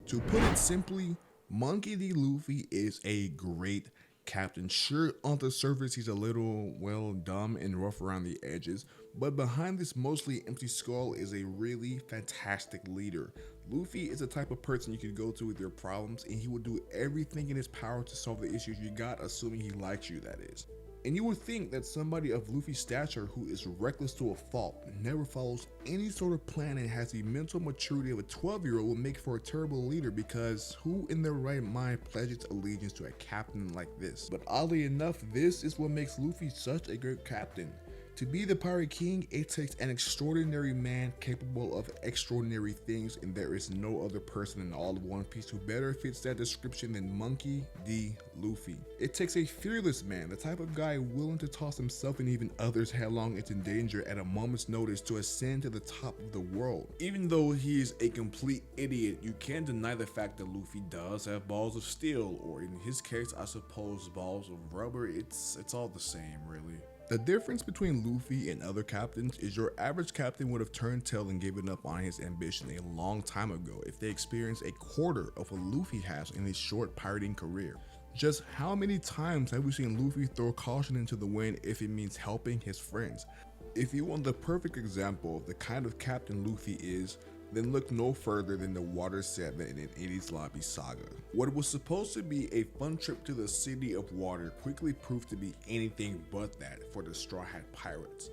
To put it simply, Monkey D. Luffy is a great captain. Sure, on the surface he's a little, well, dumb and rough around the edges, but behind this mostly empty skull is a really fantastic leader. Luffy is the type of person you could go to with your problems and he will do everything in his power to solve the issues you got, assuming he likes you, that is. And you would think that somebody of Luffy's stature who is reckless to a fault, never follows any sort of plan and has the mental maturity of a 12-year-old would make for a terrible leader, because who in their right mind pledges allegiance to a captain like this? But oddly enough, this is what makes Luffy such a great captain. To be the Pirate King, it takes an extraordinary man capable of extraordinary things, and there is no other person in all of One Piece who better fits that description than Monkey D. Luffy. It takes a fearless man, the type of guy willing to toss himself and even others headlong into danger at a moment's notice to ascend to the top of the world. Even though he is a complete idiot, you can't deny the fact that Luffy does have balls of steel, or in his case, I suppose balls of rubber. It's all the same, really. The difference between Luffy and other captains is your average captain would have turned tail and given up on his ambition a long time ago if they experienced a quarter of what Luffy has in his short pirating career. Just how many times have we seen Luffy throw caution into the wind if it means helping his friends? If you want the perfect example of the kind of captain Luffy is, then look no further than the Water 7 in an Enies Lobby saga. What was supposed to be a fun trip to the City of Water quickly proved to be anything but that for the Straw Hat Pirates.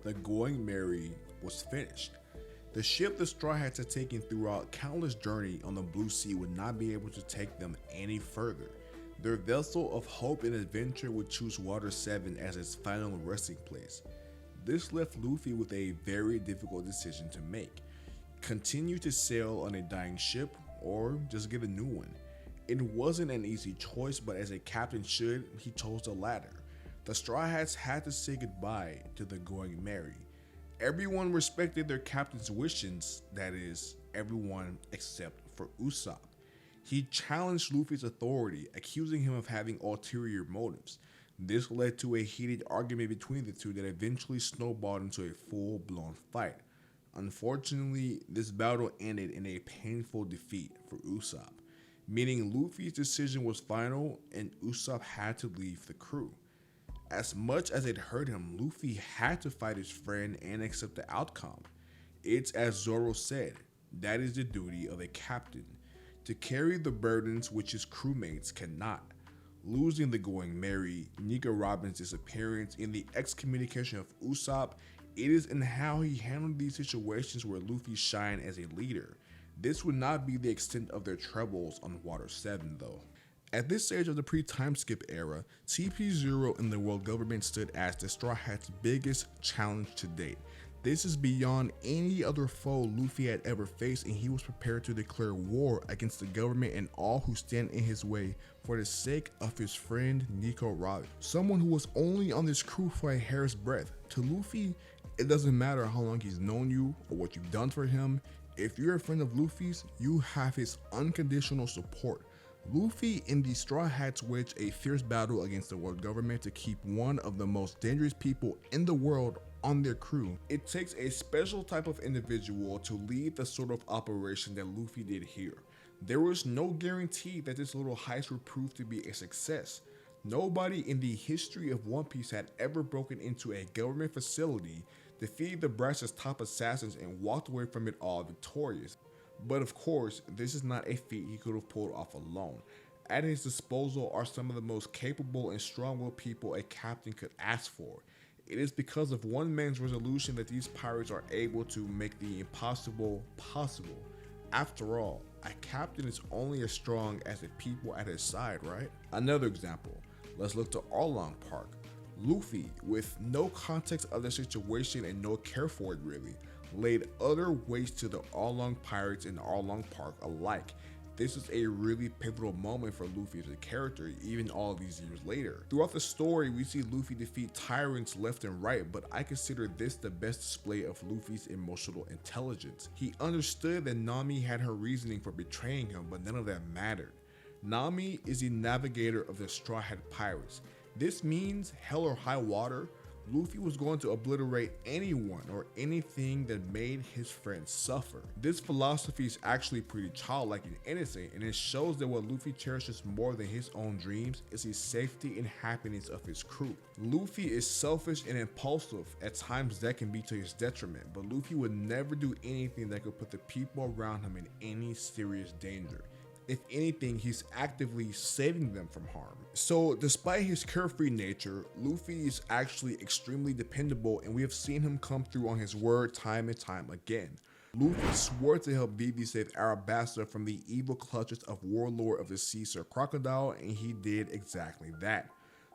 The Going Merry was finished. The ship the Straw Hats had taken throughout countless journey on the Blue Sea would not be able to take them any further. Their vessel of hope and adventure would choose Water 7 as its final resting place. This left Luffy with a very difficult decision to make. Continue to sail on a dying ship, or just get a new one. It wasn't an easy choice, but as a captain should, he chose the latter. The Straw Hats had to say goodbye to the Going Merry. Everyone respected their captain's wishes, that is, everyone except for Usopp. He challenged Luffy's authority, accusing him of having ulterior motives. This led to a heated argument between the two that eventually snowballed into a full-blown fight. Unfortunately, this battle ended in a painful defeat for Usopp, meaning Luffy's decision was final and Usopp had to leave the crew. As much as it hurt him, Luffy had to fight his friend and accept the outcome. It's as Zoro said, that is the duty of a captain, to carry the burdens which his crewmates cannot. Losing the Going Merry, Nico Robin's disappearance, and the excommunication of Usopp, it is in how he handled these situations where Luffy shined as a leader. This would not be the extent of their troubles on Water 7 though. At this stage of the pre-time skip era, TP0 and the world government stood as the Straw Hats' biggest challenge to date. This is beyond any other foe Luffy had ever faced, and he was prepared to declare war against the government and all who stand in his way for the sake of his friend Nico Robin, someone who was only on this crew for a hair's breadth. To Luffy, it doesn't matter how long he's known you or what you've done for him. If you're a friend of Luffy's, you have his unconditional support. Luffy and the Straw Hats waged a fierce battle against the world government to keep one of the most dangerous people in the world on their crew. It takes a special type of individual to lead the sort of operation that Luffy did here. There was no guarantee that this little heist would prove to be a success. Nobody in the history of One Piece had ever broken into a government facility, defeated the Brash's top assassins, and walked away from it all victorious. But of course, this is not a feat he could have pulled off alone. At his disposal are some of the most capable and strong-willed people a captain could ask for. It is because of one man's resolution that these pirates are able to make the impossible possible. After all, a captain is only as strong as the people at his side, right? Another example, let's look to Arlong Park. Luffy, with no context of the situation and no care for it really, laid utter waste to the Arlong Pirates and Arlong Park alike. This is a really pivotal moment for Luffy as a character, even all these years later. Throughout the story, we see Luffy defeat tyrants left and right, but I consider this the best display of Luffy's emotional intelligence. He understood that Nami had her reasoning for betraying him, but none of that mattered. Nami is the navigator of the Straw Hat Pirates. This means, hell or high water, Luffy was going to obliterate anyone or anything that made his friends suffer. This philosophy is actually pretty childlike and innocent, and it shows that what Luffy cherishes more than his own dreams is his safety and happiness of his crew. Luffy is selfish and impulsive. At times that can be to his detriment, but Luffy would never do anything that could put the people around him in any serious danger. If anything, he's actively saving them from harm. So despite his carefree nature, Luffy is actually extremely dependable, and we have seen him come through on his word time and time again. Luffy swore to help Vivi save Arabasta from the evil clutches of Warlord of the Sea Sir Crocodile, and he did exactly that.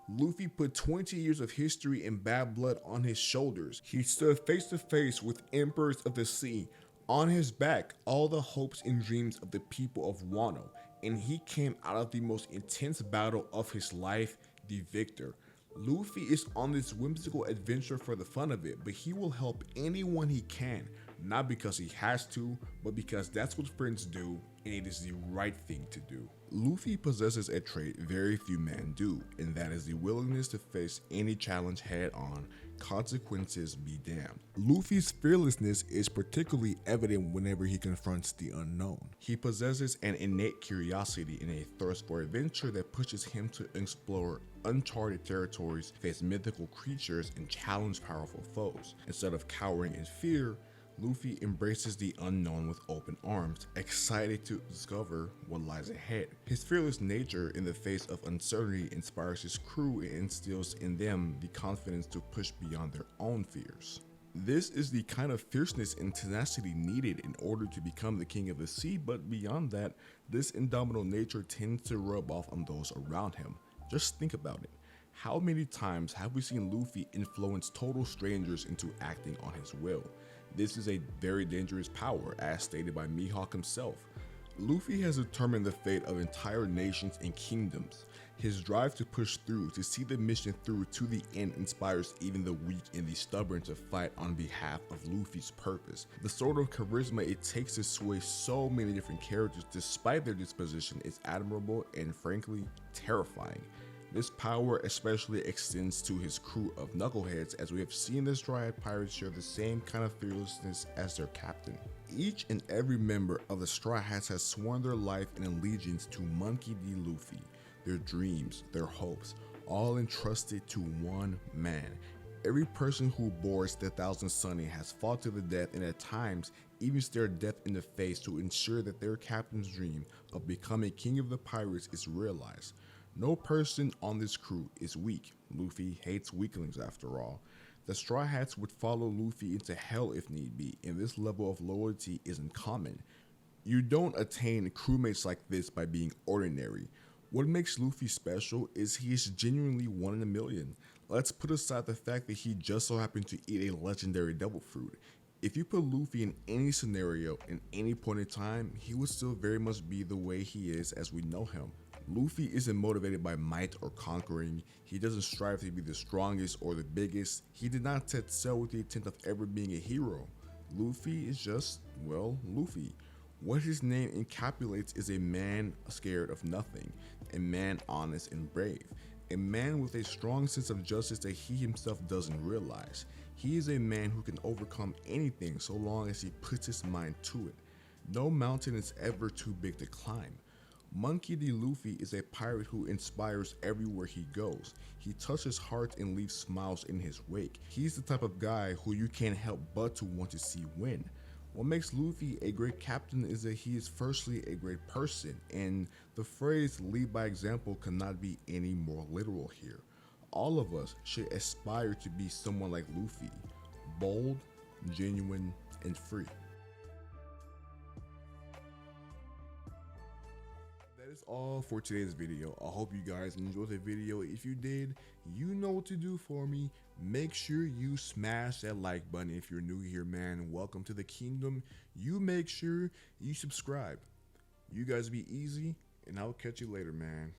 Luffy put 20 years of history and bad blood on his shoulders. He stood face to face with Emperors of the Sea. On his back, all the hopes and dreams of the people of Wano, and he came out of the most intense battle of his life, the victor. Luffy is on this whimsical adventure for the fun of it, but he will help anyone he can, not because he has to, but because that's what friends do, and it is the right thing to do. Luffy possesses a trait very few men do, and that is the willingness to face any challenge head on, consequences be damned. Luffy's fearlessness is particularly evident whenever he confronts the unknown. He possesses an innate curiosity and a thirst for adventure that pushes him to explore uncharted territories, face mythical creatures, and challenge powerful foes. Instead of cowering in fear, Luffy embraces the unknown with open arms, excited to discover what lies ahead. His fearless nature in the face of uncertainty inspires his crew and instills in them the confidence to push beyond their own fears. This is the kind of fierceness and tenacity needed in order to become the king of the sea, but beyond that, this indomitable nature tends to rub off on those around him. Just think about it. How many times have we seen Luffy influence total strangers into acting on his will? This is a very dangerous power, as stated by Mihawk himself. Luffy has determined the fate of entire nations and kingdoms. His drive to push through, to see the mission through to the end, inspires even the weak and the stubborn to fight on behalf of Luffy's purpose. The sort of charisma it takes to sway so many different characters despite their disposition is admirable and frankly terrifying. This power especially extends to his crew of knuckleheads, as we have seen the Straw Hat Pirates share the same kind of fearlessness as their captain. Each and every member of the Straw Hats has sworn their life and allegiance to Monkey D. Luffy, their dreams, their hopes, all entrusted to one man. Every person who boards the Thousand Sunny has fought to the death, and at times even stared death in the face to ensure that their captain's dream of becoming king of the pirates is realized. No person on this crew is weak. Luffy hates weaklings after all. The Straw Hats would follow Luffy into hell if need be, and this level of loyalty isn't common. You don't attain crewmates like this by being ordinary. What makes Luffy special is he is genuinely one in a million. Let's put aside the fact that he just so happened to eat a legendary devil fruit. If you put Luffy in any scenario, in any point in time, he would still very much be the way he is as we know him. Luffy isn't motivated by might or conquering. He doesn't strive to be the strongest or the biggest. He did not set sail with the intent of ever being a hero. Luffy is just, well, Luffy. What his name encapsulates is a man scared of nothing, a man honest and brave, a man with a strong sense of justice that he himself doesn't realize. He is a man who can overcome anything so long as he puts his mind to it. No mountain is ever too big to climb. Monkey D. Luffy is a pirate who inspires everywhere he goes. He touches hearts and leaves smiles in his wake. He's the type of guy who you can't help but to want to see win. What makes Luffy a great captain is that he is firstly a great person, and the phrase lead by example cannot be any more literal here. All of us should aspire to be someone like Luffy, bold, genuine, and free. That is all for today's video. I hope you guys enjoyed the video. If you did, you know what to do for me. Make sure you smash that like button. If you're new here, man, welcome to the kingdom. You make sure you subscribe. You guys be easy, and I'll catch you later, man.